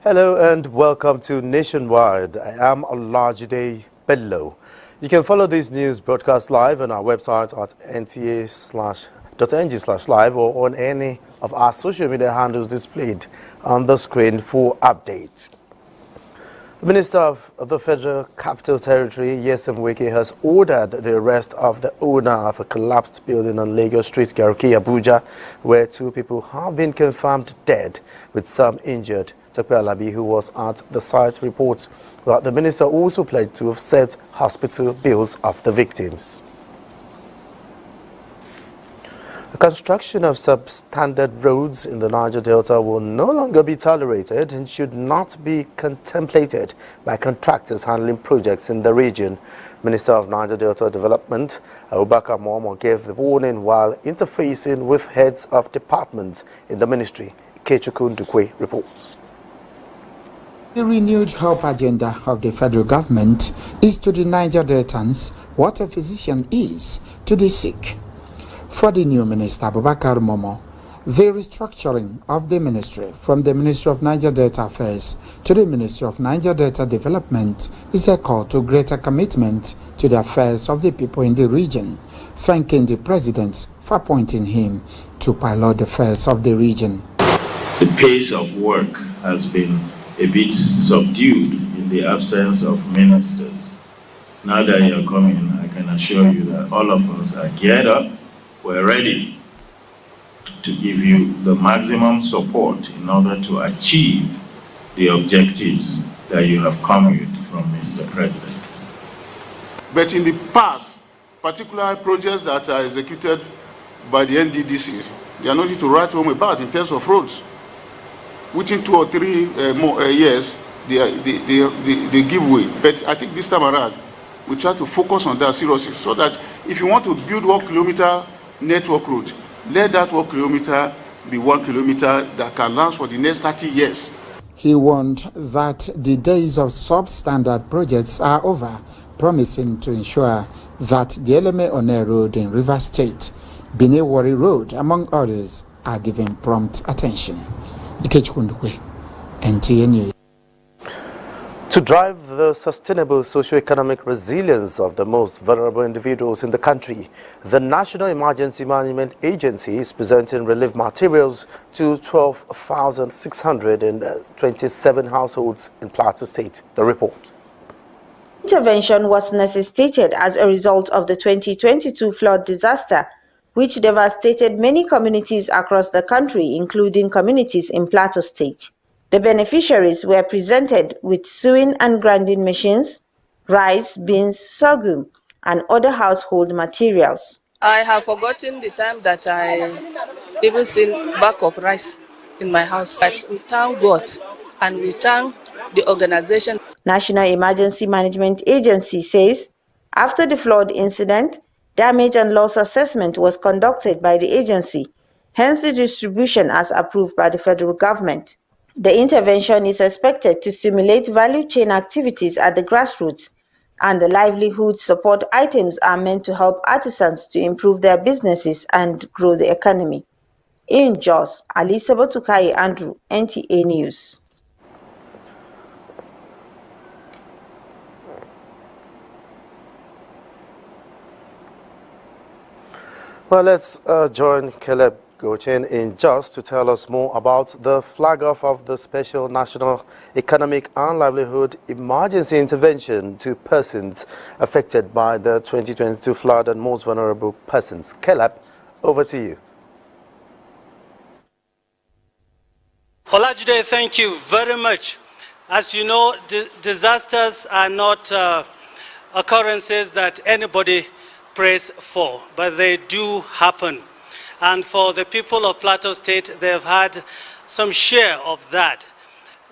Hello and welcome to Nationwide. I am Olajide Bello. You can follow this news broadcast live on our website at nta.ng/live or on any of our social media handles displayed on the screen for updates. The Minister of the Federal Capital Territory, Nyesom Wike, has ordered the arrest of the owner of a collapsed building on Lagos Street, Garki, Abuja, where 2 people have been confirmed dead, with some injured. Dr. Alabi, who was at the site, reports that the minister also pledged to offset hospital bills of the victims. The construction of substandard roads in the Niger Delta will no longer be tolerated and should not be contemplated by contractors handling projects in the region. Minister of Niger Delta Development, Abubakar Momoh, gave the warning while interfacing with heads of departments in the ministry. Ikechukwu Ndukwe reports. The renewed hope agenda of the federal government is to the Niger Deltans what a physician is to the sick. For the new minister, Abubakar Momoh, the restructuring of the ministry from the Ministry of Niger Delta Affairs to the Ministry of Niger Delta Development is a call to greater commitment to the affairs of the people in the region, thanking the president for appointing him to pilot the affairs of the region. The pace of work has been a bit subdued in the absence of ministers. Now that you're coming, I can assure you that all of us are geared up. We're ready to give you the maximum support in order to achieve the objectives that you have come with from Mr. President. But in the past, particular projects that are executed by the NDDCs, they are nothing to write home about in terms of roads. Within 2 or 3 more years, they give way. But I think this time around, we try to focus on that seriously, so that if you want to build 1 kilometer network road, let that 1 kilometer be 1 kilometer that can last for the next 30 years. He warned that the days of substandard projects are over, promising to ensure that the Eleme One Road in Rivers State, Benin Wari Road, among others, are given prompt attention. NTA News. To drive the sustainable socio-economic resilience of the most vulnerable individuals in the country, the National Emergency Management Agency is presenting relief materials to 12,627 households in Plateau State. The report. Intervention was necessitated as a result of the 2022 flood disaster, which devastated many communities across the country, including communities in Plateau State. The beneficiaries were presented with sewing and grinding machines, rice, beans, sorghum, and other household materials. I have forgotten the time that I even seen bag of rice in my house. But we thank God and we thank the organization. National Emergency Management Agency says after the flood incident, damage and loss assessment was conducted by the agency, hence the distribution as approved by the federal government. The intervention is expected to stimulate value chain activities at the grassroots, and the livelihood support items are meant to help artisans to improve their businesses and grow the economy. In Jos, Alisa Botukai Andrew, NTA News. Well, let's join Caleb Gochin in Jos to tell us more about the flag-off of the Special National Economic and Livelihood Emergency Intervention to persons affected by the 2022 flood and most vulnerable persons. Caleb, over to you. Olajide, thank you very much. As you know, disasters are not occurrences that anybody prays for, but they do happen. And for the people of Plateau State, they have had some share of that.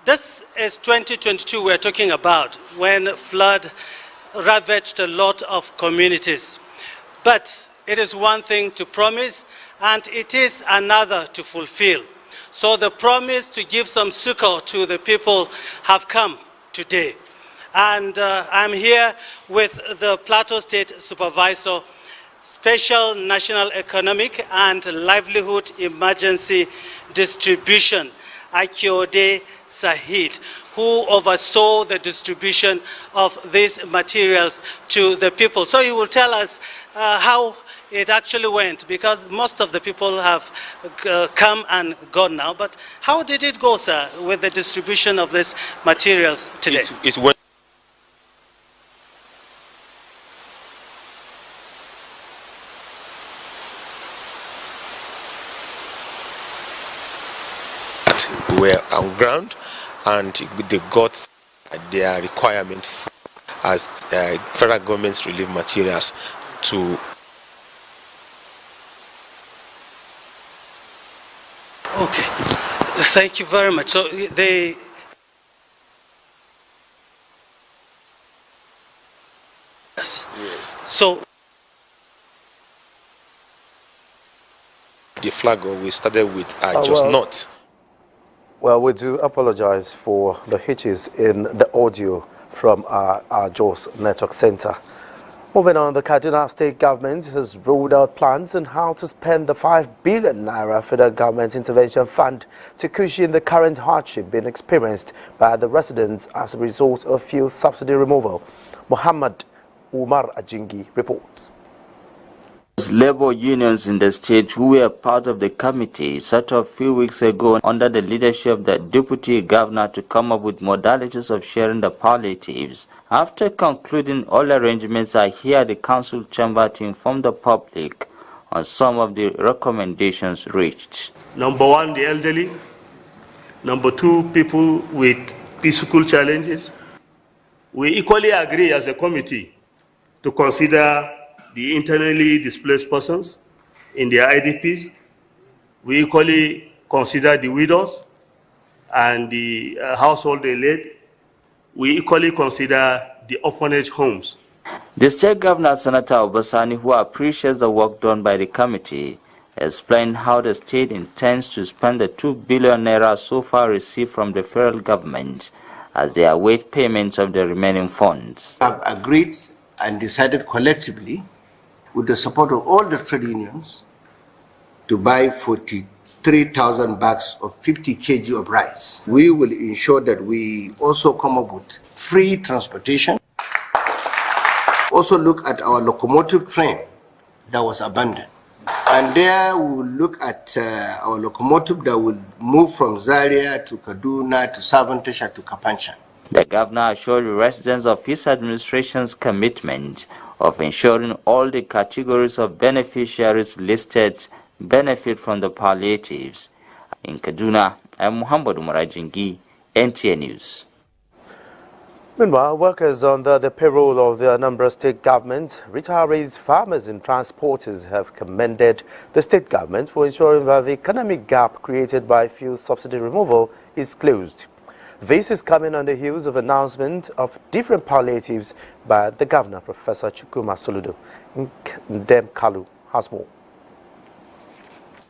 This is 2022 we're talking about, when flood ravaged a lot of communities. But it is one thing to promise, and it is another to fulfill. So the promise to give some succor to the people have come today. And I'm here with the Plateau State Supervisor, Special National Economic and Livelihood Emergency Distribution. Akyode Sahid, who oversaw the distribution of these materials to the people. So he will tell us how it actually went, because most of the people have come and gone now. But how did it go, sir, with the distribution of these materials today? It went were on ground, and they got their requirement as federal government's relief materials to. Okay, thank you very much. So they. Yes. So. The flag we started with just not. Well, we do apologize for the hitches in the audio from our JOS Network Center. Moving on, the Kaduna State government has rolled out plans on how to spend the 5 billion naira federal government intervention fund to cushion the current hardship being experienced by the residents as a result of fuel subsidy removal. Muhammad Umar Ajingi reports. Labor unions in the state who were part of the committee set up a few weeks ago under the leadership of the deputy governor to come up with modalities of sharing the palliatives. After concluding all arrangements, I hear the council chamber to inform the public on some of the recommendations reached. Number one, the elderly. Number two, people with physical challenges. We equally agree as a committee to consider the internally displaced persons in their IDPs. We equally consider the widows and the household they lead. We equally consider the orphanage homes. The state governor, Senator Obasani, who appreciates the work done by the committee, explained how the state intends to spend the 2 billion naira so far received from the federal government as they await payments of the remaining funds. We have agreed and decided collectively, with the support of all the trade unions, to buy 43,000 bags of 50 kg of rice. We will ensure that we also come up with free transportation. Also look at our locomotive train that was abandoned. And there we will look at our locomotive that will move from Zaria to Kaduna to Savantesha to Kapanchan. The governor assured the residents of his administration's commitment of ensuring all the categories of beneficiaries listed benefit from the palliatives. In Kaduna, I'm Muhammad Umar Ajingi, NTA News. Meanwhile, workers under the payroll of the Anambra State government, retirees, farmers and transporters have commended the state government for ensuring that the economic gap created by fuel subsidy removal is closed. This is coming on the heels of announcement of different palliatives by the governor, Professor Chukwuma Soludo. Ndem Kalu has more.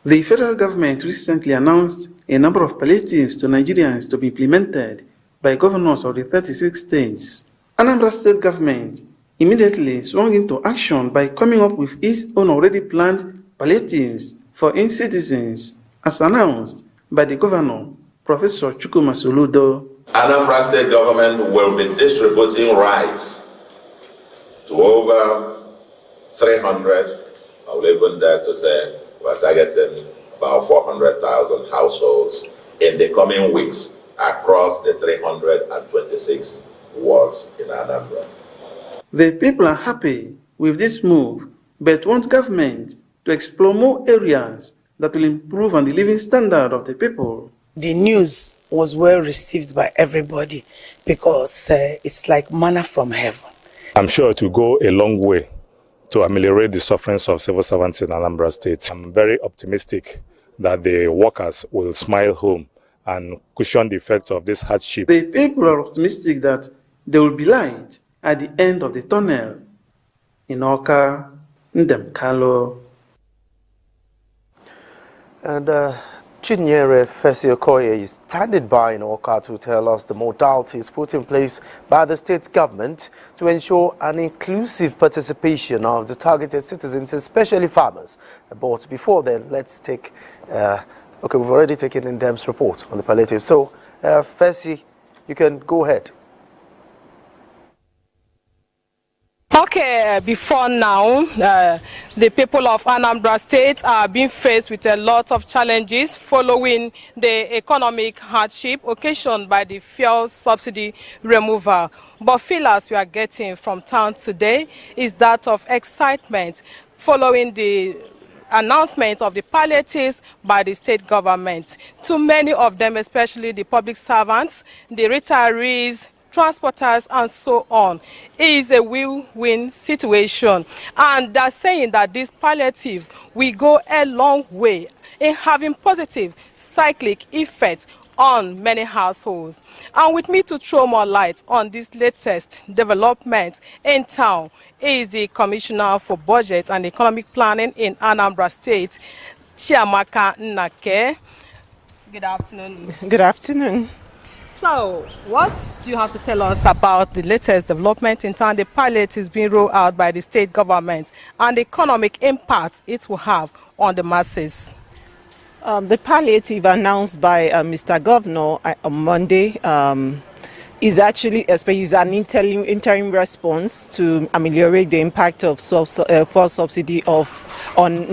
The federal government recently announced a number of palliatives to Nigerians to be implemented by governors of the 36 states. Anambra State government immediately swung into action by coming up with its own already planned palliatives for its citizens, as announced by the governor, Professor Chukwuma Soludo. Anambra State government will be distributing rice to over 300, I will even dare to say we're targeting about 400,000 households in the coming weeks across the 326 wards in Anambra. The people are happy with this move, but want government to explore more areas that will improve on the living standard of the people. The news was well received by everybody because it's like manna from heaven. I'm sure it will go a long way to ameliorate the sufferings of civil servants in Anambra State. I'm very optimistic that the workers will smile home and cushion the effect of this hardship. The people are optimistic that there will be light at the end of the tunnel. In Oka, Ndem Kalu. And Chinyere Fesio-Koye is standing by in Oka to tell us the modalities put in place by the state government to ensure an inclusive participation of the targeted citizens, especially farmers. But before then, let's take a Okay, we've already taken in-depth report on the palliative. So, Fessi, you can go ahead. Okay, before now, the people of Anambra State are being faced with a lot of challenges following the economic hardship occasioned by the fuel subsidy removal. But feelers we are getting from town today is that of excitement following the announcement of the palliatives by the state government. To many of them, especially the public servants, the retirees, transporters and so on, is a win-win situation, and they're saying that this palliative will go a long way in having positive cyclic effects on many households. And with me to throw more light on this latest development in town is the Commissioner for Budget and Economic Planning in Anambra State, Chiamaka Nnake. Good afternoon. Good afternoon. So, what do you have to tell us about the latest development in town? The pilot is being rolled out by the state government and the economic impact it will have on the masses. The palliative announced by Mr. Governor on Monday is actually an interim response to ameliorate the impact of fuel subsidy on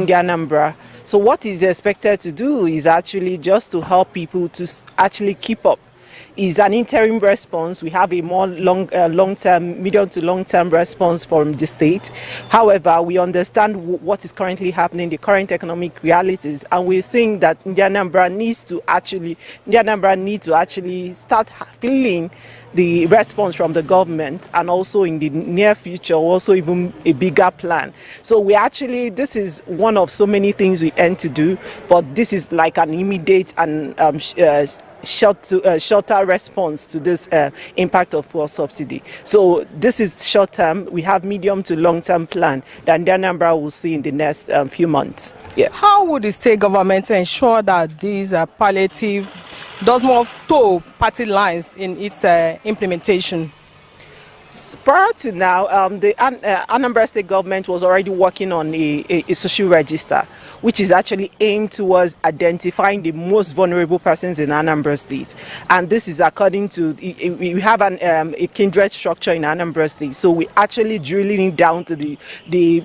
the Anambra. So what is expected to do is actually just to help people to actually keep up. Is an interim response. We have a more long-term, medium to long-term response from the state. However, we understand what is currently happening, the current economic realities, and we think that Anambra needs to actually start feeling the response from the government, and also in the near future, also even a bigger plan. So this is one of so many things we aim to do, but this is like an immediate and shorter response to this impact of fuel subsidy. So this is short term. We have medium to long term plan that the Anambra will see in the next few months. Yeah. How would the state government ensure that these palliative does not toe party lines in its implementation? Prior to now, the Anambra State government was already working on a social register, which is actually aimed towards identifying the most vulnerable persons in Anambra State. And this is according to, we have a kindred structure in Anambra State. So we're actually drilling it down to the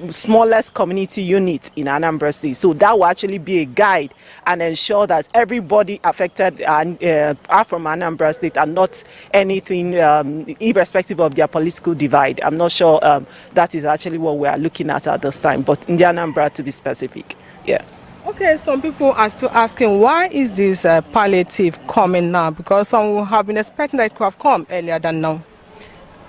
smallest community unit in Anambra State. So that will actually be a guide and ensure that everybody affected are from Anambra State and not anything, irrespective of their political divide. I'm not sure that is actually what we are looking at this time, but in the Anambra to be specific. Yeah. Okay, some people are still asking, why is this palliative coming now? Because some have been expecting that it could have come earlier than now.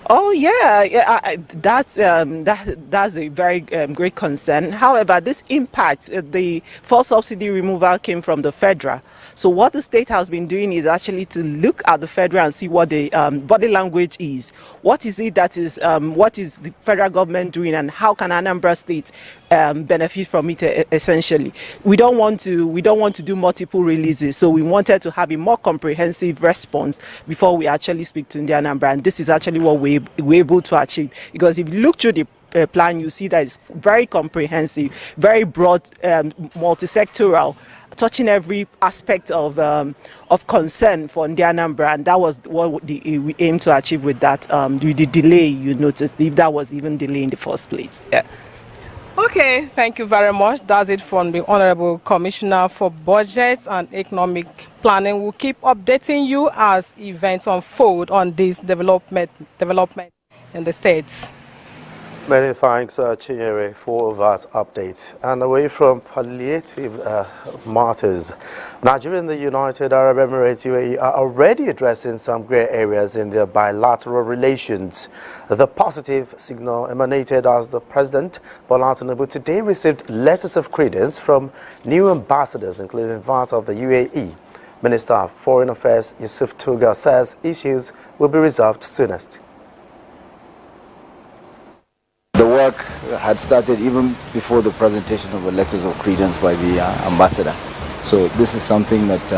Oh yeah, that's a very great concern. However, this impact, the fuel subsidy removal came from the federal. So what the state has been doing is actually to look at the federal and see what the body language is. What is it that is, what is the federal government doing, and how can Anambra State benefit from it essentially? We don't want to do multiple releases, so we wanted to have a more comprehensive response before we actually speak to Anambra, and this is actually what we're able to achieve. Because if you look through the plan, you see that it's very comprehensive, very broad, multi-sectoral, touching every aspect of concern for Anambra, and that was what we aimed to achieve with that. The delay you noticed, if that was even delay in the first place. Yeah. Okay, thank you very much. That's it from the Honorable Commissioner for Budget and Economic Planning. We'll keep updating you as events unfold on this development in the states. Many thanks, Chinyere, for that update. And away from palliative matters, Nigeria and the United Arab Emirates, UAE, are already addressing some grey areas in their bilateral relations. The positive signal emanated as the President, Bola Tinubu, today received letters of credence from new ambassadors, including that of the UAE. Minister of Foreign Affairs Yusuf Tuga says issues will be resolved soonest. The work had started even before the presentation of the letters of credence by the ambassador. So this is something that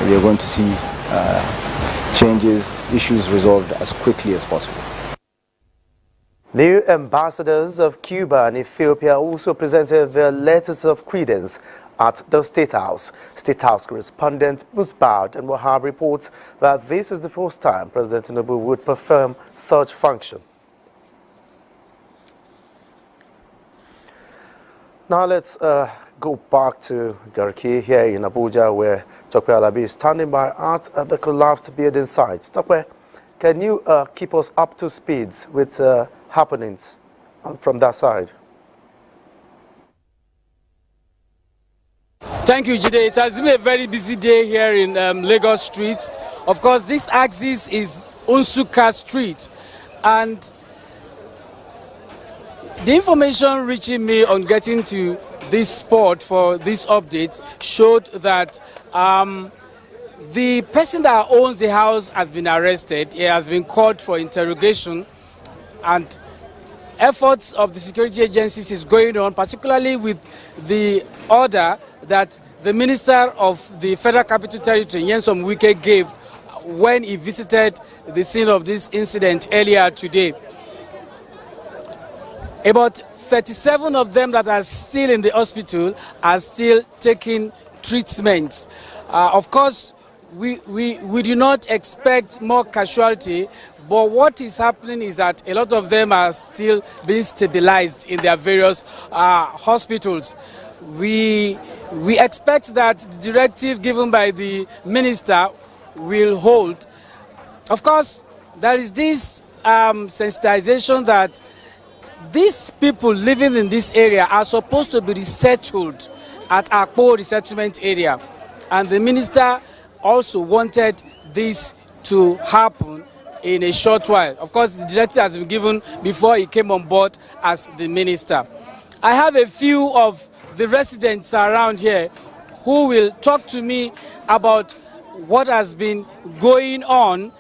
we are going to see changes, issues resolved as quickly as possible. New ambassadors of Cuba and Ethiopia also presented their letters of credence at the State House. State House correspondent Musbaud and Wahab reports that this is the first time President Tinubu would perform such function. Now let's go back to Garki here in Abuja, where Tope Alabi is standing by at the collapsed building site. Tope, can you keep us up to speed with happenings from that side? Thank you, Jide. It has been a very busy day here in Lagos Street. Of course, this axis is Unsuka Street, and the information reaching me on getting to this spot for this update showed that the person that owns the house has been arrested. He has been called for interrogation, and efforts of the security agencies is going on, particularly with the order that the Minister of the Federal Capital Territory, Nyesom Wike, gave when he visited the scene of this incident earlier today. About 37 of them that are still in the hospital are still taking treatments. Of course, we do not expect more casualty, but what is happening is that a lot of them are still being stabilized in their various hospitals. We expect that the directive given by the minister will hold. Of course, there is this sensitization that these people living in this area are supposed to be resettled at Akpo resettlement area, and the minister also wanted this to happen in a short while. Of course, the directive has been given before he came on board as the minister. I have a few of the residents around here who will talk to me about what has been going on,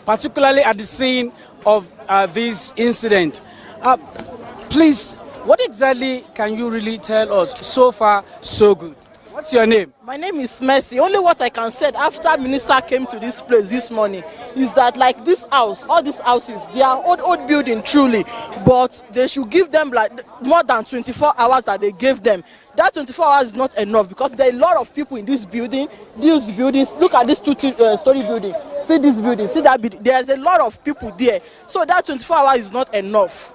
particularly at the scene of this incident. Please, what exactly can you really tell us? So far, so good. What's your name? My name is Mercy. Only what I can say after minister came to this place this morning is that, like, this house, all these houses, they are old building truly, but they should give them like more than 24 hours that they gave them. That 24 hours is not enough because there are a lot of people in this building. These buildings, look at this two-story building. See this building, see that building. There's a lot of people there. So that 24 hours is not enough.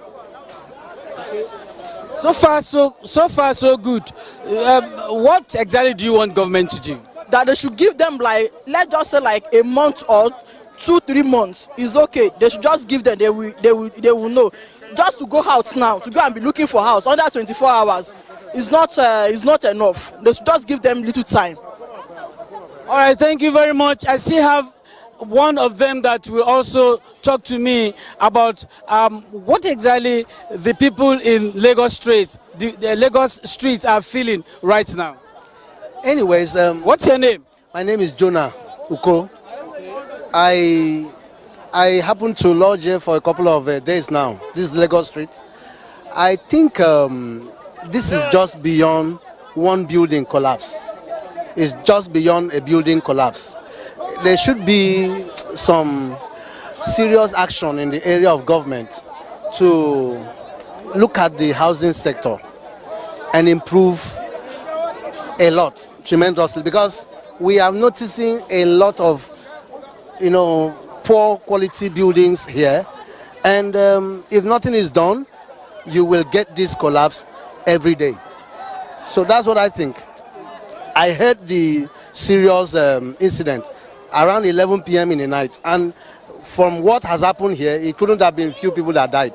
So far, so good. What exactly do you want government to do? That they should give them, like, let's just say like a month or 2-3 months is okay. They should just give them. They will know. Just to go out now, to go and be looking for house under 24 hours is not enough. They should just give them little time. All right, thank you very much. I still have one of them that will also talk to me about what exactly the people in Lagos Street, the Lagos streets are feeling right now. Anyways, what's your name? My name is Jonah Uko. I happened to lodge here for a couple of days now. This is Lagos Street. I think this is just beyond one building collapse. It's just beyond a building collapse. There should be some serious action in the area of government to look at the housing sector and improve a lot, tremendously, because we are noticing a lot of, poor quality buildings here, and if nothing is done, you will get this collapse every day. So that's what I think. I heard the serious incident around 11 p.m. in the night, and from what has happened here, it couldn't have been few people that died.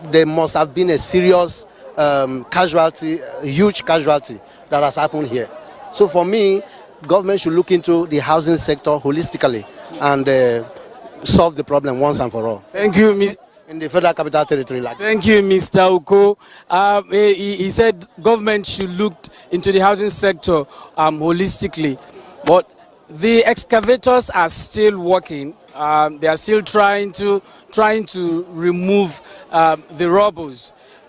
There must have been a serious casualty, a huge casualty that has happened here. So for me, government should look into the housing sector holistically and solve the problem once and for all. Thank you, in the Federal Capital Territory. Thank you, Mr. Uko. He said government should look into the housing sector holistically, but the excavators are still working. They are still trying to remove the rubble.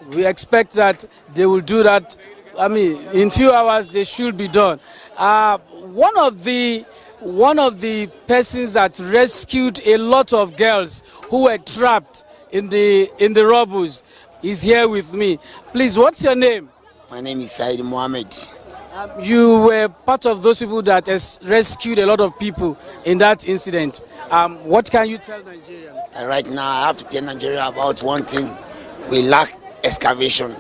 We expect that they will do that. I mean, in few hours they should be done. One of the persons that rescued a lot of girls who were trapped in the rubble is here with me. Please, what's your name? My name is Said Mohammed. You were part of those people that has rescued a lot of people in that incident. What can you tell Nigerians? Right now, I have to tell Nigeria about one thing. We lack excavation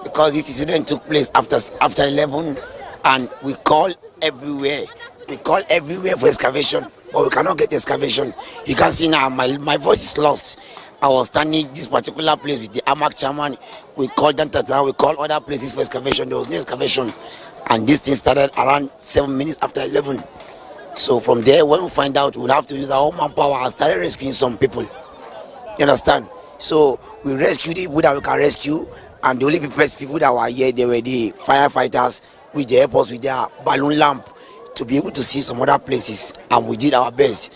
because this incident took place after 11, and we call everywhere. We call everywhere for excavation, but we cannot get excavation. You can see now my voice is lost. I was standing this particular place with the AMAC chairman. We called Dantata, we called other places for excavation. There was no excavation. And this thing started around 7 minutes after 11. So from there, when we find out, we'll have to use our own manpower and start rescuing some people. You understand? So we rescued the people that we can rescue, and the only people that were here, they were the firefighters, which they helped us with their balloon lamp to be able to see some other places, and we did our best.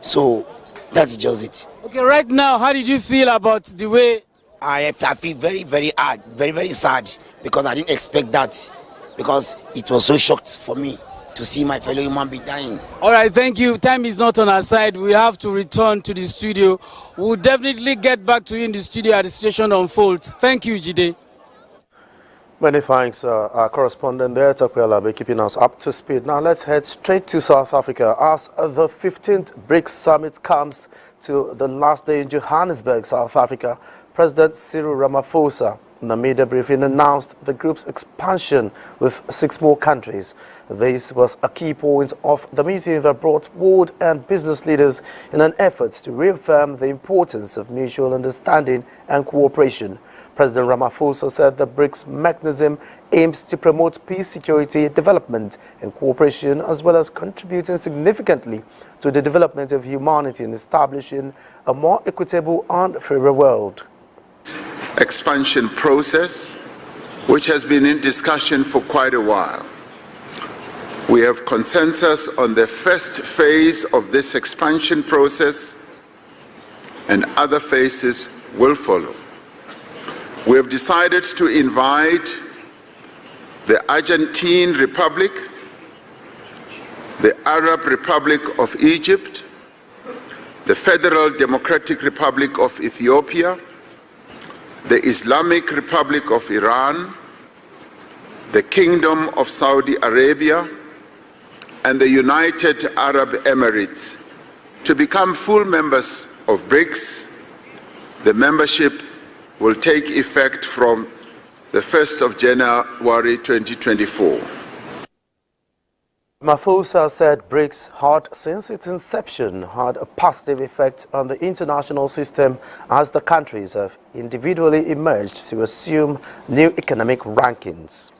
So that's just it. Okay, right now, how did you feel about the way? I feel very, very hard, very, very sad, because I didn't expect that, because it was so shocked for me to see my fellow human being dying. All right, thank you. Time is not on our side. We have to return to the studio. We'll definitely get back to you in the studio as the situation unfolds. Thank you, Jide. Many thanks, our correspondent there, Takwela, be keeping us up to speed. Now let's head straight to South Africa as the 15th BRICS Summit comes to the last day in Johannesburg, South Africa. President Cyril Ramaphosa, in a media briefing, announced the group's expansion with 6 more countries. This was a key point of the meeting that brought world and business leaders in an effort to reaffirm the importance of mutual understanding and cooperation. President Ramaphosa said the BRICS mechanism aims to promote peace, security, development, and cooperation, as well as contributing significantly to the development of humanity and establishing a more equitable and fairer world. Expansion process, which has been in discussion for quite a while. We have consensus on the first phase of this expansion process, and other phases will follow. We have decided to invite the Argentine Republic, the Arab Republic of Egypt, the Federal Democratic Republic of Ethiopia, the Islamic Republic of Iran, the Kingdom of Saudi Arabia, and the United Arab Emirates to become full members of BRICS. The membership will take effect from the 1st of January 2024. Ramaphosa said BRICS had, since its inception, had a positive effect on the international system as the countries have individually emerged to assume new economic rankings.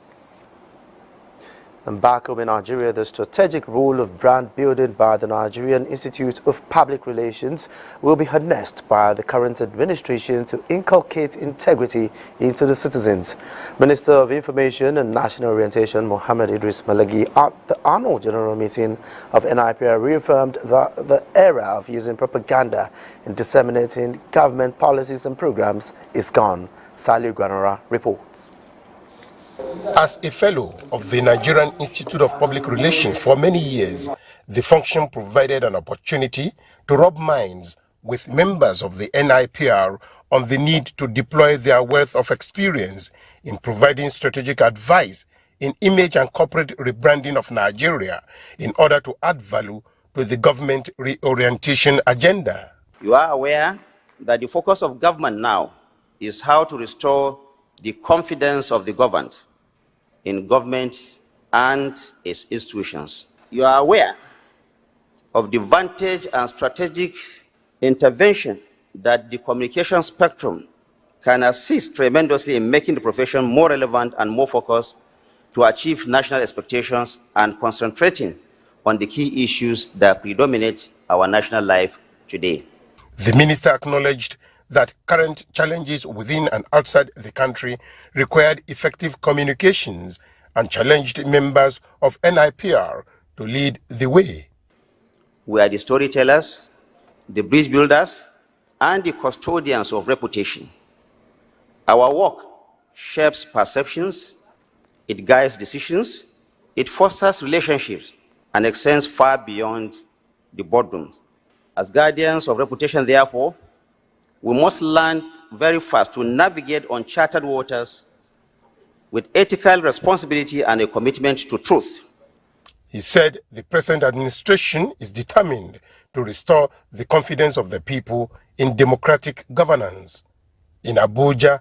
And back home in Nigeria, the strategic role of brand building by the Nigerian Institute of Public Relations will be harnessed by the current administration to inculcate integrity into the citizens. Minister of Information and National Orientation Mohammed Idris Malagi at the annual general meeting of NIPR reaffirmed that the era of using propaganda in disseminating government policies and programs is gone. Saliu Gwanora reports. As a fellow of the Nigerian Institute of Public Relations for many years, the function provided an opportunity to rub minds with members of the NIPR on the need to deploy their wealth of experience in providing strategic advice in image and corporate rebranding of Nigeria in order to add value to the government reorientation agenda. You are aware that the focus of government now is how to restore the confidence of the governed in government and its institutions. You are aware of the vantage and strategic intervention that the communication spectrum can assist tremendously in making the profession more relevant and more focused to achieve national expectations and concentrating on the key issues that predominate our national life today. The minister acknowledged that current challenges within and outside the country required effective communications and challenged members of NIPR to lead the way. We are the storytellers, the bridge builders, and the custodians of reputation. Our work shapes perceptions, it guides decisions, it fosters relationships, and extends far beyond the boardroom. As guardians of reputation, therefore, we must learn very fast to navigate uncharted waters with ethical responsibility and a commitment to truth. He said the present administration is determined to restore the confidence of the people in democratic governance. In Abuja,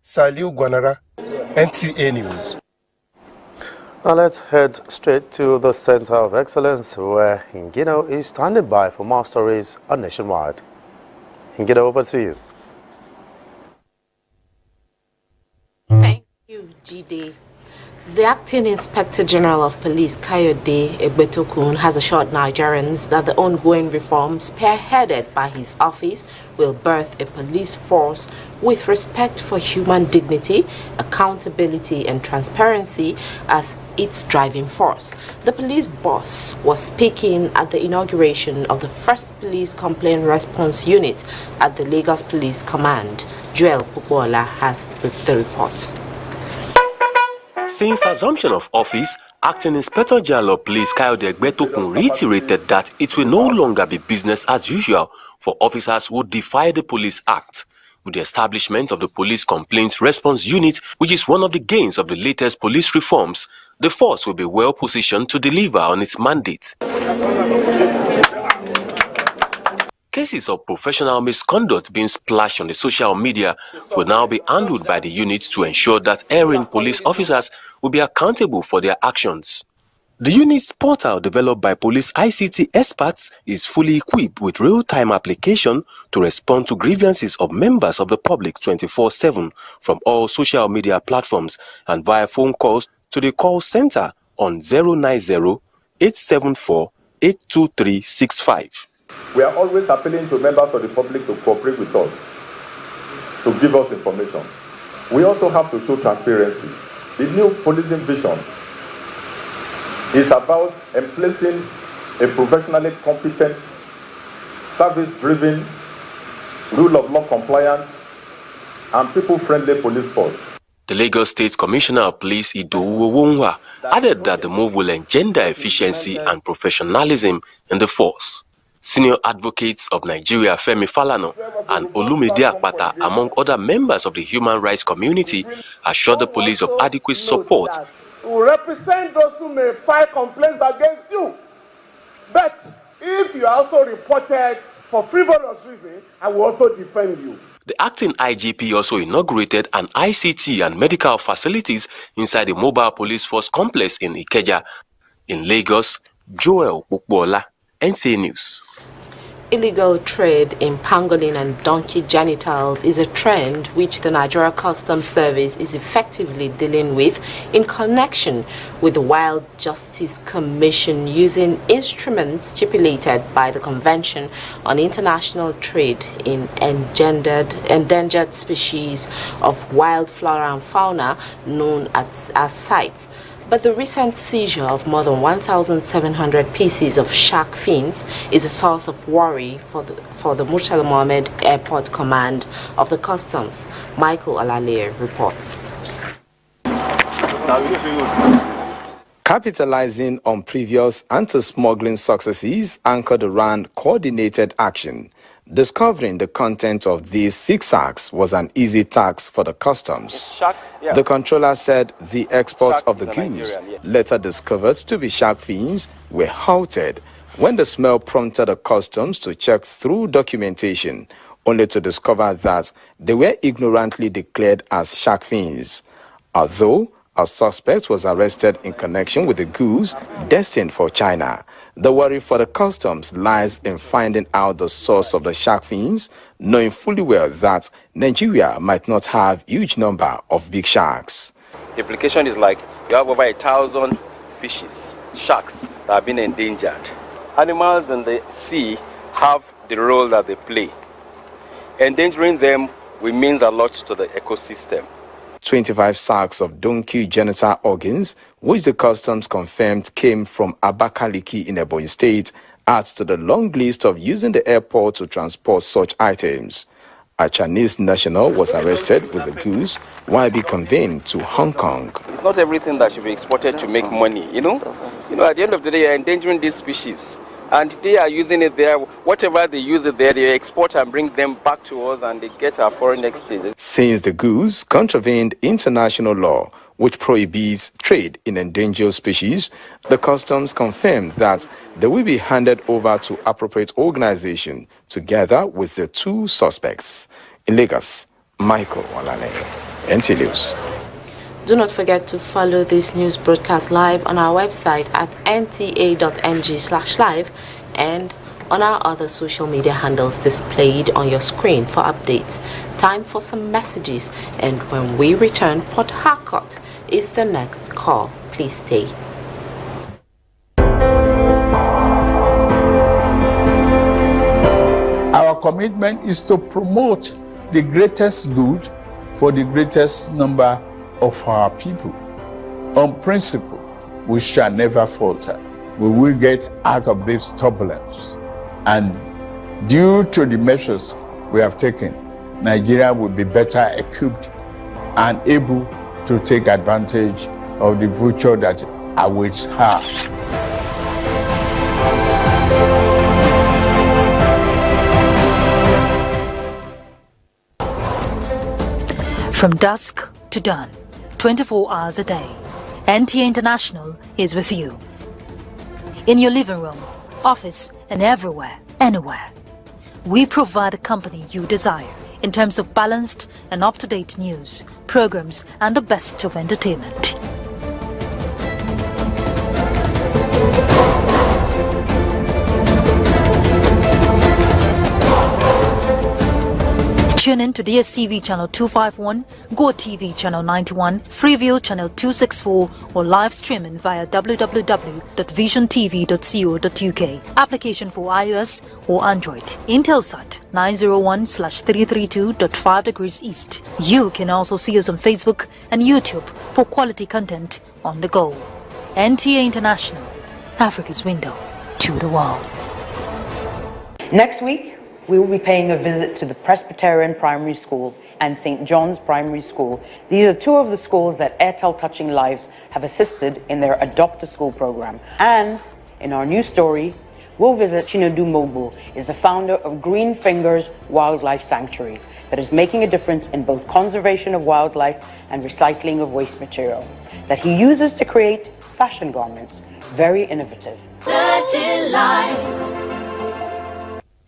Saliu Gwanara, NTA News. Now let's head straight to the Center of Excellence, where Hingino is standing by for more stories on Nationwide. Hingino, over to you. Thank you, Jide. The Acting Inspector General of Police, Kayode Egbetokun, has assured Nigerians that the ongoing reforms spearheaded by his office will birth a police force with respect for human dignity, accountability, and transparency as its driving force. The police boss was speaking at the inauguration of the first Police Complaint Response Unit at the Lagos Police Command. Joel Pupola has the report. Since assumption of office, Acting Inspector General of Police Kayode Egbetokun reiterated that it will no longer be business as usual for officers who defy the Police Act. With the establishment of the Police Complaints Response Unit, which is one of the gains of the latest police reforms, the force will be well positioned to deliver on its mandate. Cases of professional misconduct being splashed on the social media will now be handled by the unit to ensure that erring police officers will be accountable for their actions. The unit's portal, developed by police ICT experts, is fully equipped with real-time application to respond to grievances of members of the public 24/7 from all social media platforms and via phone calls to the call center on 090-874-82365. We are always appealing to members of the public to cooperate with us, to give us information. We also have to show transparency. The new policing vision is about emplacing a professionally competent, service-driven, rule of law compliant, and people-friendly police force. The Lagos State Commissioner of Police, Idowu Owonwa, added that the move will engender efficiency and professionalism in the force. Senior advocates of Nigeria, Femi Falana and Olumide Akpata, among other members of the human rights community, assured the police of adequate support. We represent those who may file complaints against you. But if you are also reported for frivolous reasons, I will also defend you. The acting IGP also inaugurated an ICT and medical facilities inside the mobile police force complex in Ikeja. In Lagos, Joel Ukbola, NTA News. Illegal trade in pangolin and donkey genitals is a trend which the Nigeria Customs Service is effectively dealing with in connection with the Wild Justice Commission using instruments stipulated by the Convention on International Trade in Endangered Species of Wild Flora and Fauna, known as CITES. But the recent seizure of more than 1,700 pieces of shark fins is a source of worry for the Murtala Mohammed Airport Command of the Customs. Michael Alale reports. Capitalizing on previous anti-smuggling successes anchored around coordinated action. Discovering the content of these 6 sacks was an easy task for the customs. The controller said the exports of the goods, later discovered to be shark fins, were halted when the smell prompted the customs to check through documentation, only to discover that they were ignorantly declared as shark fins. Although a suspect was arrested in connection with the goods destined for China, the worry for the customs lies in finding out the source of the shark fins, knowing fully well that Nigeria might not have huge number of big sharks. The implication is like you have over 1,000 fishes, sharks that have been endangered. Animals in the sea have the role that they play. Endangering them means a lot to the ecosystem. 25 sacks of donkey genital organs, which the customs confirmed came from Abakaliki in Ebonyi State, adds to the long list of using the airport to transport such items. A Chinese national was arrested with the goods while being conveyed to Hong Kong. It's not everything that should be exported to make money, you know, at the end of the day, you're endangering these species. And they are using it there. Whatever they use it there, they export and bring them back to us and they get our foreign exchange. Since the goods contravened international law, which prohibits trade in endangered species, the customs confirmed that they will be handed over to appropriate organization together with the two suspects. In Lagos, Michael Walale, NTA News. Do not forget to follow this news broadcast live on our website at nta.ng/live and on our other social media handles displayed on your screen for updates. Time for some messages, and when we return, Port Harcourt is the next call. Please stay. Our commitment is to promote the greatest good for the greatest number of our people. On principle, we shall never falter. We will get out of this turbulence. And due to the measures we have taken, Nigeria will be better equipped and able to take advantage of the future that awaits her. From dusk to dawn, 24 hours a day, NTA International is with you. In your living room, office, and everywhere, anywhere. We provide the company you desire in terms of balanced and up-to-date news, programs, and the best of entertainment. Tune in to DSTV channel 251, GoTV channel 91, Freeview channel 264, or live streaming via www.visiontv.co.uk. Application for iOS or Android. Intelsat 901/332.5 degrees east. You can also see us on Facebook and YouTube for quality content on the go. NTA International, Africa's window to the world. Next week, we will be paying a visit to the Presbyterian Primary School and St. John's Primary School. These are two of the schools that Airtel Touching Lives have assisted in their Adopt a School program. And in our new story, we'll visit Chinedu Mogul, is the founder of Green Fingers Wildlife Sanctuary that is making a difference in both conservation of wildlife and recycling of waste material that he uses to create fashion garments. Very innovative. Touching lives.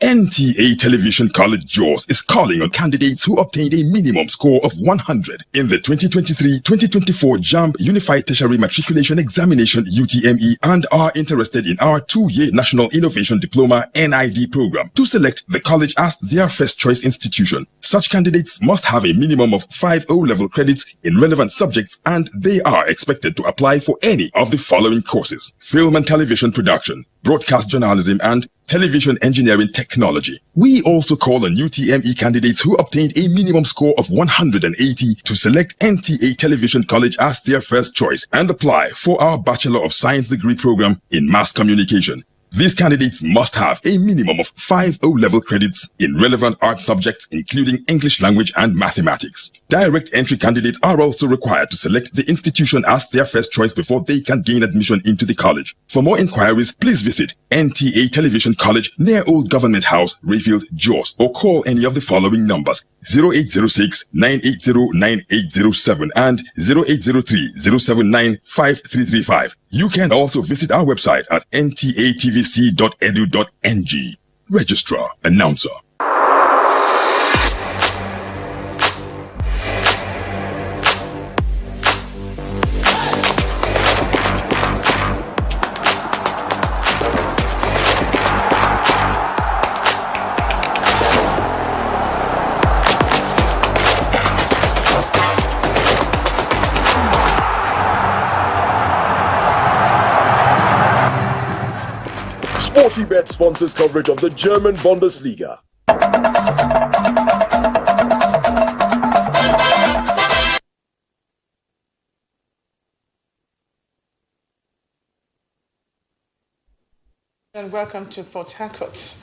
NTA Television College JAWS is calling on candidates who obtained a minimum score of 100 in the 2023-2024 JAMB Unified Tertiary Matriculation Examination UTME and are interested in our 2-year National Innovation Diploma NID program to select the college as their first choice institution. Such candidates must have a minimum of 5 O-level credits in relevant subjects, and they are expected to apply for any of the following courses: film and television production, broadcast journalism, and television engineering technology. We also call on UTME candidates who obtained a minimum score of 180 to select NTA Television College as their first choice and apply for our Bachelor of Science degree program in Mass Communication. These candidates must have a minimum of 5 O-level credits in relevant art subjects, including English language and mathematics. Direct entry candidates are also required to select the institution as their first choice before they can gain admission into the college. For more inquiries, please visit NTA Television College near Old Government House, Rayfield, JAWS, or call any of the following numbers: 0806-980-9807 and 0803-079-5335. You can also visit our website at ntatvc.edu.ng. Registrar, Announcer. Sportybet sponsors coverage of the German Bundesliga. And welcome to Port Harcourt.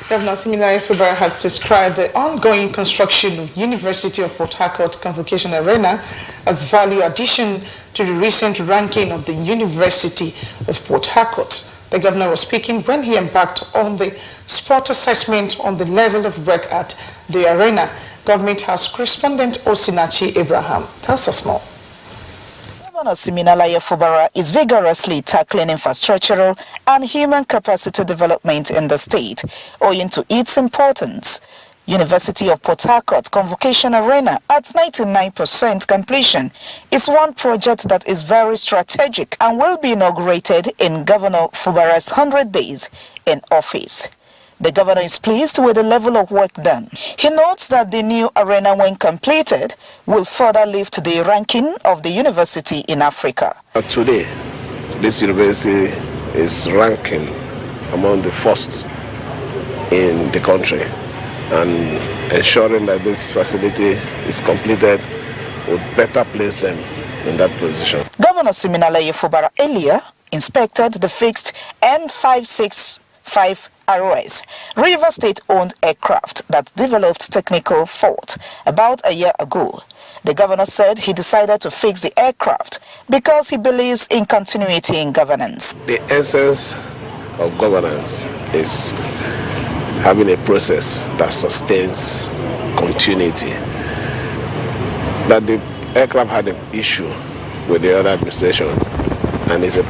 Governor Siminalayi Fubara has described the ongoing construction of University of Port Harcourt Convocation Arena as value addition to the recent ranking of the University of Port Harcourt. The governor was speaking when he embarked on the sport assessment on the level of work at the arena. Government House correspondent Osinachi Abraham tells us more. Governor Siminalayi Fubara is vigorously tackling infrastructural and human capacity development in the state, owing to its importance. University of Port Harcourt Convocation Arena at 99% completion is one project that is very strategic and will be inaugurated in Governor Fubara's 100 days in office. The governor is pleased with the level of work done. He notes that the new arena, when completed, will further lift the ranking of the university in Africa. Today, this university is ranking among the first in the country, and ensuring that this facility is completed would better place them in that position. Governor Siminalayi Fubara earlier inspected the fixed N565 ROS, River State-owned aircraft that developed technical fault about a year ago. The governor said he decided to fix the aircraft because he believes in continuity in governance. The essence of governance is having a process that sustains continuity. That the aircraft had an issue with the other administration, and it's a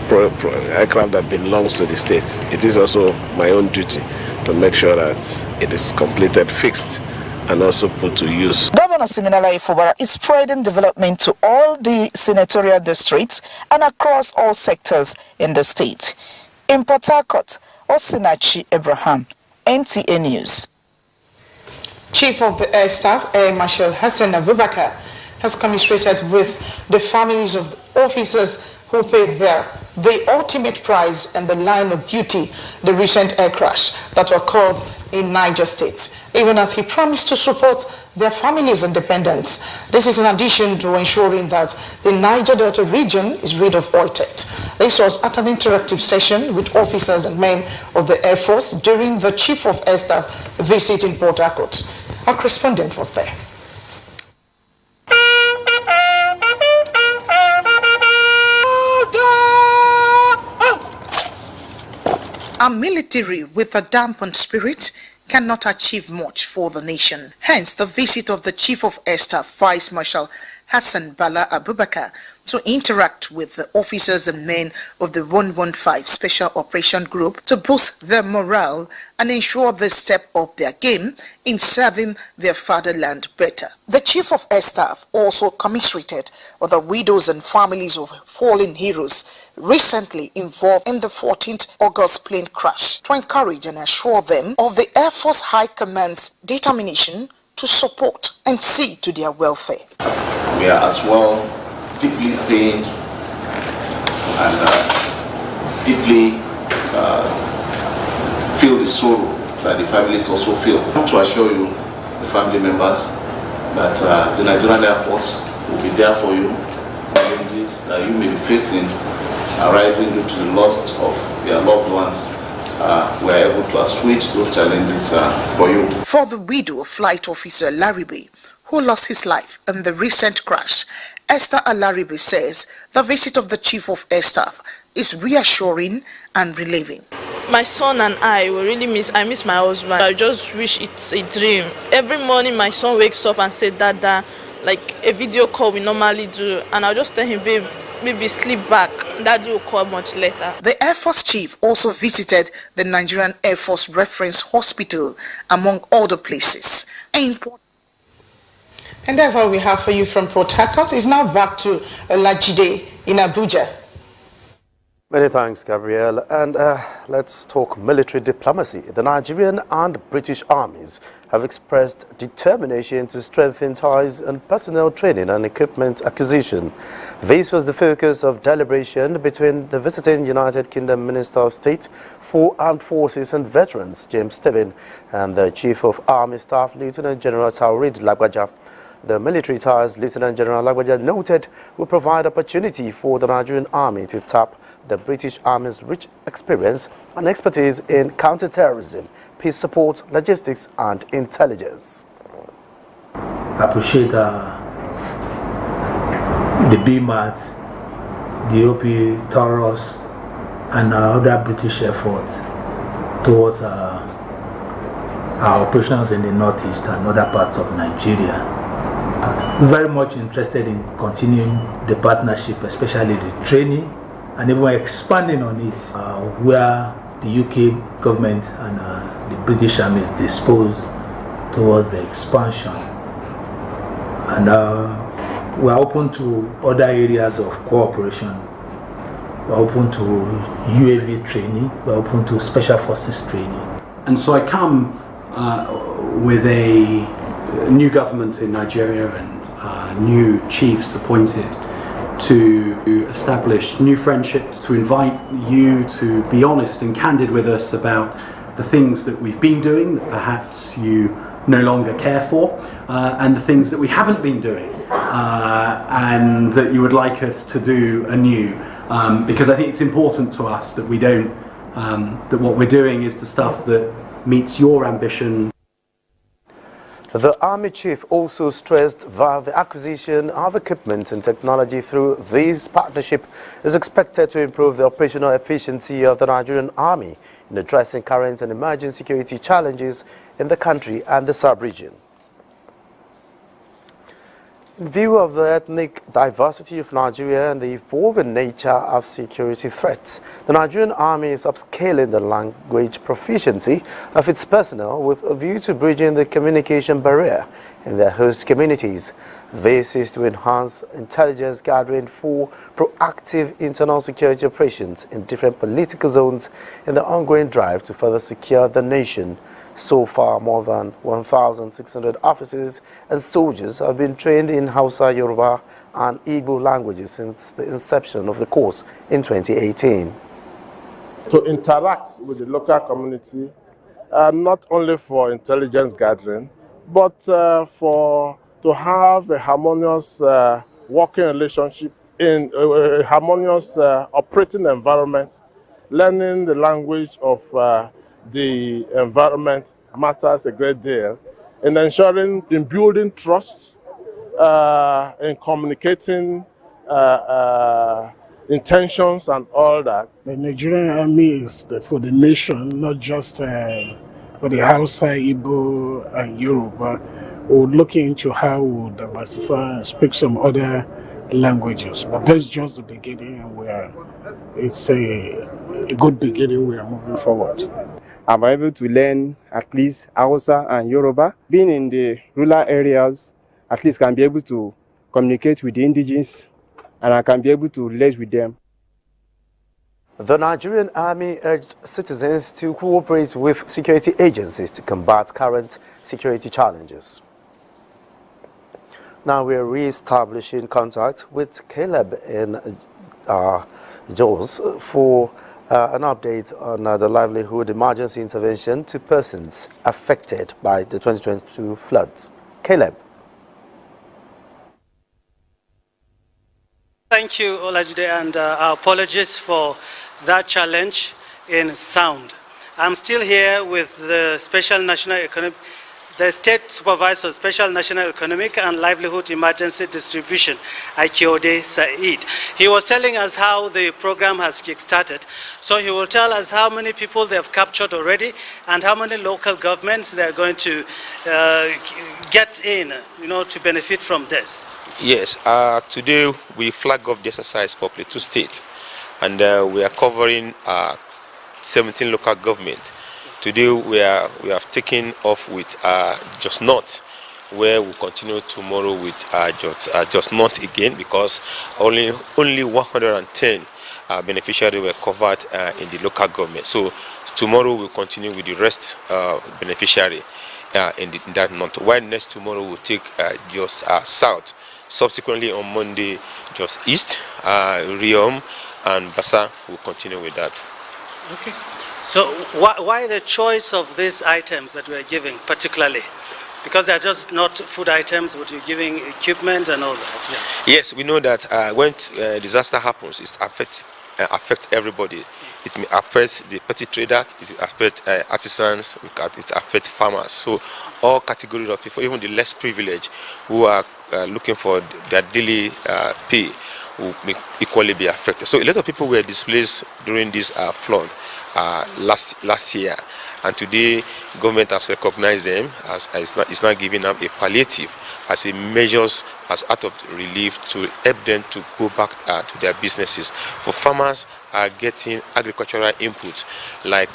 aircraft that belongs to the state. It is also my own duty to make sure that it is completed, fixed, and also put to use. Governor Siminalayi Fubara is spreading development to all the senatorial districts and across all sectors in the state. In Port Harcourt, Osinachi Abraham, NTA News. Chief of the Air Staff, Air Marshal Hassan Abubakar, has commiserated with the families of officers who paid the ultimate price and the line of duty the recent air crash that occurred in Niger State, even as he promised to support their families' independence. This is in addition to ensuring that the Niger Delta region is rid of oil theft. This was at an interactive session with officers and men of the Air Force during the Chief of Air Staff visit in Port Harcourt. Our correspondent was there. A military with a dampened spirit cannot achieve much for the nation. Hence, the visit of the Chief of Air Staff, Vice Marshal Hassan Bala Abubakar, to interact with the officers and men of the 115 Special Operation Group to boost their morale and ensure they step up their game in serving their fatherland better. The Chief of Air Staff also commiserated with the widows and families of fallen heroes recently involved in the 14th August plane crash to encourage and assure them of the Air Force High Command's determination to support and see to their welfare. We are as well deeply pained and deeply feel the sorrow that the families also feel. I want to assure you, the family members, that the Nigerian Air Force will be there for you. Challenges that you may be facing arising due to the loss of your loved ones, we are able to assuage those challenges for you. For the widow of Flight Officer Laribe, who lost his life in the recent crash, Esther Alaribe says the visit of the Chief of Air Staff is reassuring and relieving. My son and I will really miss my husband. I just wish it's a dream. Every morning my son wakes up and says, Dada, like a video call we normally do, and I'll just tell him, babe, maybe sleep back. Daddy will call much later. The Air Force Chief also visited the Nigerian Air Force Reference Hospital, among other places. And that's all we have for you from Port Harcourt. It's now back to Lajide in Abuja. Many thanks, Gabrielle. And let's talk military diplomacy. The Nigerian and British armies have expressed determination to strengthen ties in personnel training and equipment acquisition. This was the focus of deliberation between the visiting United Kingdom Minister of State for Armed Forces and Veterans, James Tebin, and the Chief of Army Staff, Lieutenant General Taurid Lagbaja. The military ties, Lieutenant General Lagbaja noted, will provide opportunity for the Nigerian Army to tap the British Army's rich experience and expertise in counter-terrorism, peace support, logistics and intelligence. I appreciate the BMAT, the OP, Taurus and other British efforts towards our operations in the northeast and other parts of Nigeria. very much interested in continuing the partnership, especially the training, and even expanding on it where the UK government and the British Army is disposed towards the expansion. And we're open to other areas of cooperation. We're open to UAV training, we're open to special forces training. And so I come with a new government in Nigeria and new chiefs appointed to establish new friendships, to invite you to be honest and candid with us about the things that we've been doing that perhaps you no longer care for, and the things that we haven't been doing and that you would like us to do anew. Because I think it's important to us that we don't, that what we're doing is the stuff that meets your ambition. The Army Chief also stressed that the acquisition of equipment and technology through this partnership is expected to improve the operational efficiency of the Nigerian Army in addressing current and emerging security challenges in the country and the sub-region. In view of the ethnic diversity of Nigeria and the evolving nature of security threats, the Nigerian Army is upscaling the language proficiency of its personnel with a view to bridging the communication barrier in their host communities. This is to enhance intelligence gathering for proactive internal security operations in different political zones in the ongoing drive to further secure the nation. So far, more than 1,600 officers and soldiers have been trained in Hausa, Yoruba and Igbo languages since the inception of the course in 2018. To interact with the local community, not only for intelligence gathering, but to have a harmonious working relationship in a harmonious operating environment, learning the language of the environment matters a great deal in ensuring, in building trust, in communicating intentions and all that. The Nigerian Army is for the nation, not just for the Hausa, Igbo and Yoruba. We're looking into how we diversify and speak some other languages, but that's just the beginning, and it's a good beginning. We are moving forward. I'm able to learn at least Hausa and Yoruba. Being in the rural areas, at least can be able to communicate with the indigenes, and I can be able to relate with them. The Nigerian Army urged citizens to cooperate with security agencies to combat current security challenges. Now we are re-establishing contact with Caleb in Jos for an update on the livelihood emergency intervention to persons affected by the 2022 floods. Caleb. Thank you, Olajide, and our apologies for that challenge in sound. I'm still here with the State Supervisor of Special National Economic and Livelihood Emergency Distribution, Akiode Said. He was telling us how the program has kick-started. So he will tell us how many people they have captured already and how many local governments they are going to get in, to benefit from this. Yes, today we flag off the exercise for Plateau State, and we are covering 17 local governments. Today we have taken off with Jos North, where we'll continue tomorrow with Jos North again, because only 110 beneficiaries were covered in the local government. So tomorrow we'll continue with the rest beneficiary in that month. While next tomorrow we'll take Jos South. Subsequently on Monday, Jos East, Riom and Bassa will continue with that. Okay. So why the choice of these items that we are giving particularly? Because they are just not food items, but you're giving equipment and all that. Yes, we know that when disaster happens, it affects everybody. It may affect the petty traders, it affects artisans, it affects farmers. So all categories of people, even the less privileged, who are looking for their daily pay, will equally be affected. So a lot of people were displaced during this flood last year, and today government has recognized them as it's not giving them a palliative as a measures as out of relief to help them to go back to their businesses. For farmers are getting agricultural inputs like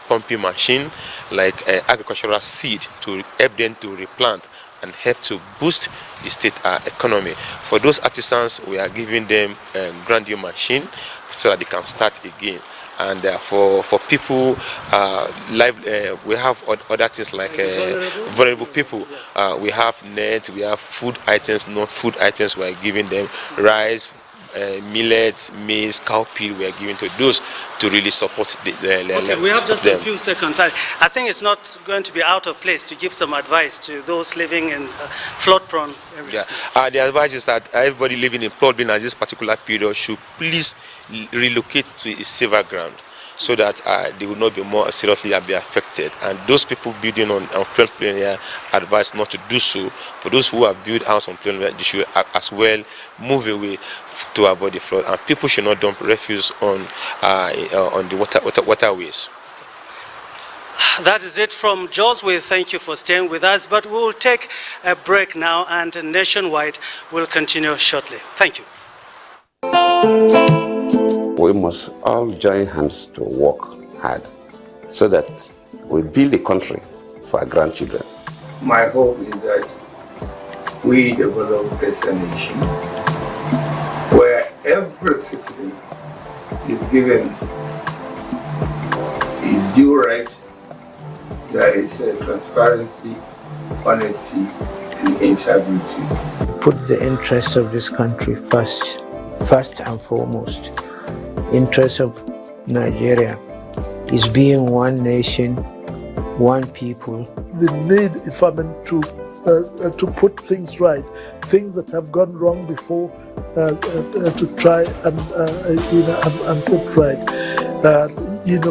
pumping machine, like agricultural seed to help them to replant and help to boost the state economy. For those artisans, we are giving them a grinding machine so that they can start again. And for people, we have other things like vulnerable people. We have net, we have food items, not food items. We are giving them rice, millets, maize, cowpea. We are giving to those to really support the okay, we have just a few seconds. I think it's not going to be out of place to give some advice to those living in flood-prone areas. Yeah. The advice is that everybody living in flood-prone at this particular period should please relocate to a safer ground, so that they will not be more seriously be affected. And those people building on floodplain area advised not to do so. For those who have built house on floodplain, they should as well move away to avoid the flood. And people should not dump refuse on the waterways. That is it from Jos. We thank you for staying with us, but we will take a break now, and Nationwide will continue shortly. Thank you. We must all join hands to work hard so that we build a country for our grandchildren. My hope is that we develop as a nation where every citizen is given his due right. There is transparency, honesty, and integrity. Put the interests of this country first and foremost. Interest of Nigeria is being one nation, one people. The need, if I mean, to put things right, things that have gone wrong before, to try and put right,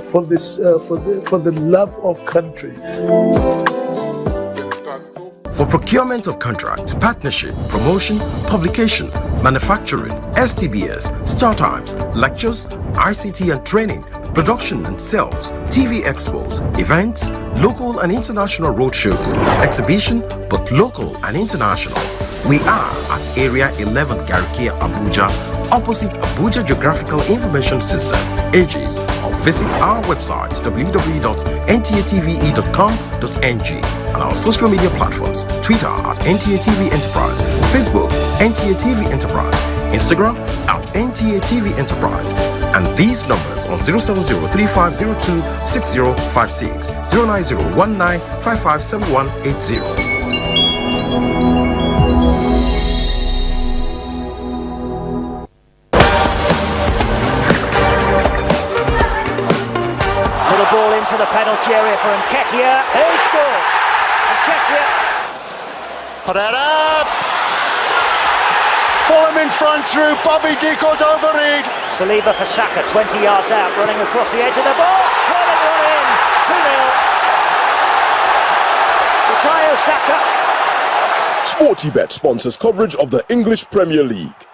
for this, for the love of country. For procurement of contracts, partnership, promotion, publication, manufacturing, STBS, start times, lectures, ICT and training, production and sales, TV expos, events, local and international roadshows, exhibition, both local and international. We are at Area 11 Garkia, Abuja, opposite Abuja Geographical Information System, AGES, or visit our website www.ntatve.com.ng and our social media platforms, Twitter at NTATV Enterprise, Facebook NTATV Enterprise, Instagram at NTATV Enterprise, and these numbers on 070-3502-6056, 090-19557180. Into the penalty area for Nketiah. He scores. Nketiah. Pereira. Fulham in front through Bobby De Cordova-Reid. Saliba for Saka, 20 yards out, running across the edge of the box. Curling one in. 2-0. Bukayo Saka. SportyBet sponsors coverage of the English Premier League.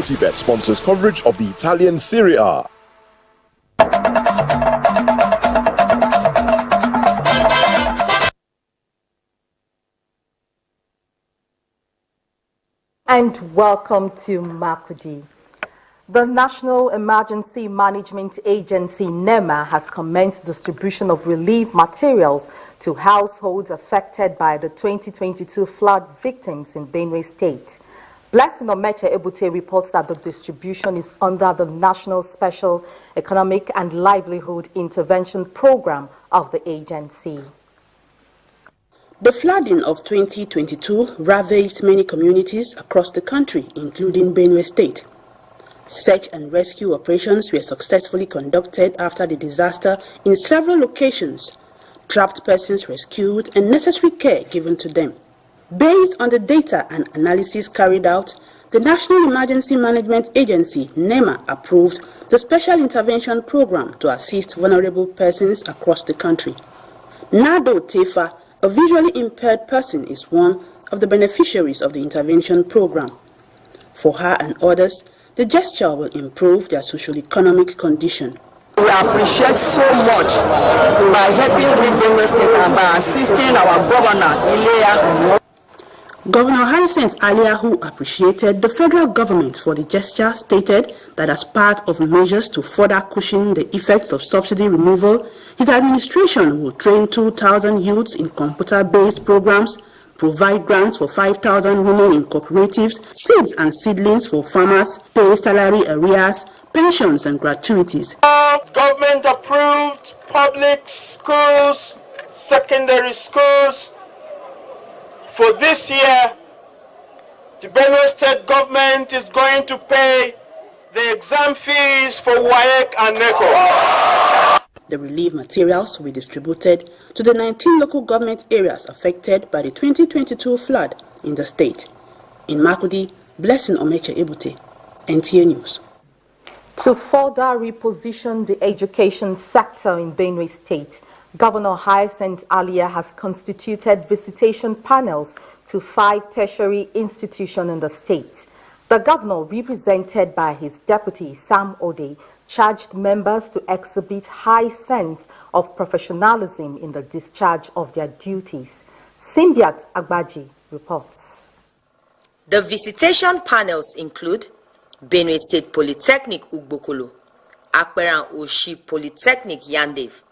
Fortibet sponsors coverage of the Italian Serie A. And welcome to Makurdi. The National Emergency Management Agency, NEMA, has commenced distribution of relief materials to households affected by the 2022 flood victims in Benue State. Blessing Omeche Ebute reports that the distribution is under the National Special Economic and Livelihood Intervention Program of the agency. The flooding of 2022 ravaged many communities across the country, including Benue State. Search and rescue operations were successfully conducted after the disaster in several locations, trapped persons rescued, and necessary care given to them. Based on the data and analysis carried out, the National Emergency Management Agency, NEMA, approved the Special Intervention Program to assist vulnerable persons across the country. Nado Tefa, a visually impaired person, is one of the beneficiaries of the intervention program. For her and others, the gesture will improve their socio-economic condition. We appreciate so much by helping with Benue State and by assisting our governor, Ilea. Governor Hyacinth Alia, who appreciated the federal government for the gesture, stated that as part of measures to further cushion the effects of subsidy removal, his administration will train 2,000 youths in computer-based programs, provide grants for 5,000 women in cooperatives, seeds and seedlings for farmers, pay salary arrears, pensions and gratuities. Government-approved public schools, secondary schools. For this year, the Benue State government is going to pay the exam fees for WAEC and NECO. The relief materials will be distributed to the 19 local government areas affected by the 2022 flood in the state. In Makurdi, Blessing Omeche Ebute, NTA News. To further reposition the education sector in Benue State, Governor Hyacinth Alia has constituted visitation panels to 5 tertiary institutions in the state. The governor, represented by his deputy Sam Ode, charged members to exhibit high sense of professionalism in the discharge of their duties. Simbiat Agbaji reports. The visitation panels include Benue State Polytechnic Ugbokolo, Akperan Oshi Polytechnic Yandev,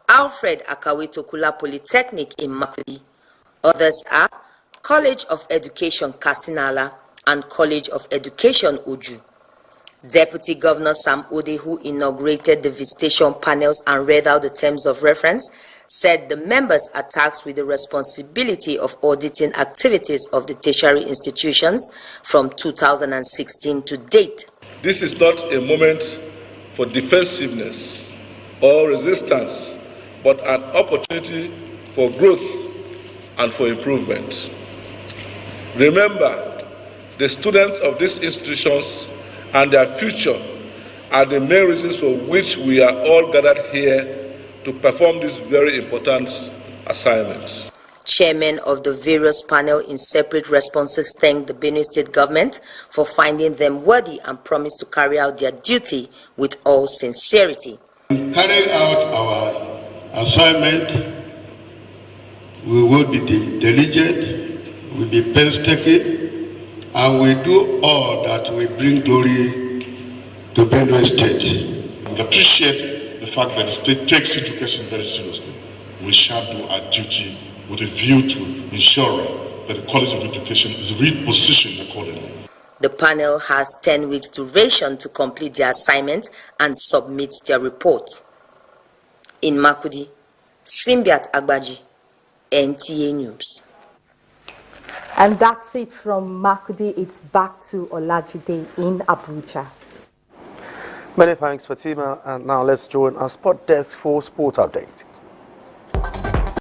Alfred Akawe Tokula Polytechnic in Makurdi. Others are College of Education Kasinala and College of Education Uju. Deputy Governor Sam Ode, who inaugurated the visitation panels and read out the terms of reference, said the members are tasked with the responsibility of auditing activities of the tertiary institutions from 2016 to date. This is not a moment for defensiveness or resistance, but an opportunity for growth and for improvement. Remember, the students of these institutions and their future are the main reasons for which we are all gathered here to perform this very important assignment. Chairmen of the various panel in separate responses thanked the Benue State government for finding them worthy and promised to carry out their duty with all sincerity. Carrying out our assignment, we will be diligent, we will be painstaking, and we do all that will bring glory to Benue State. We appreciate the fact that the state takes education very seriously. We shall do our duty with a view to ensuring that the College of Education is repositioned accordingly. The panel has 10 weeks duration to complete their assignment and submit their report. In Makurdi, Simbiat Agbaji, NTA News. And that's it from Makurdi. It's back to Olajide in Abuja. Many thanks, Fatima. And now let's join our sport desk for sport update.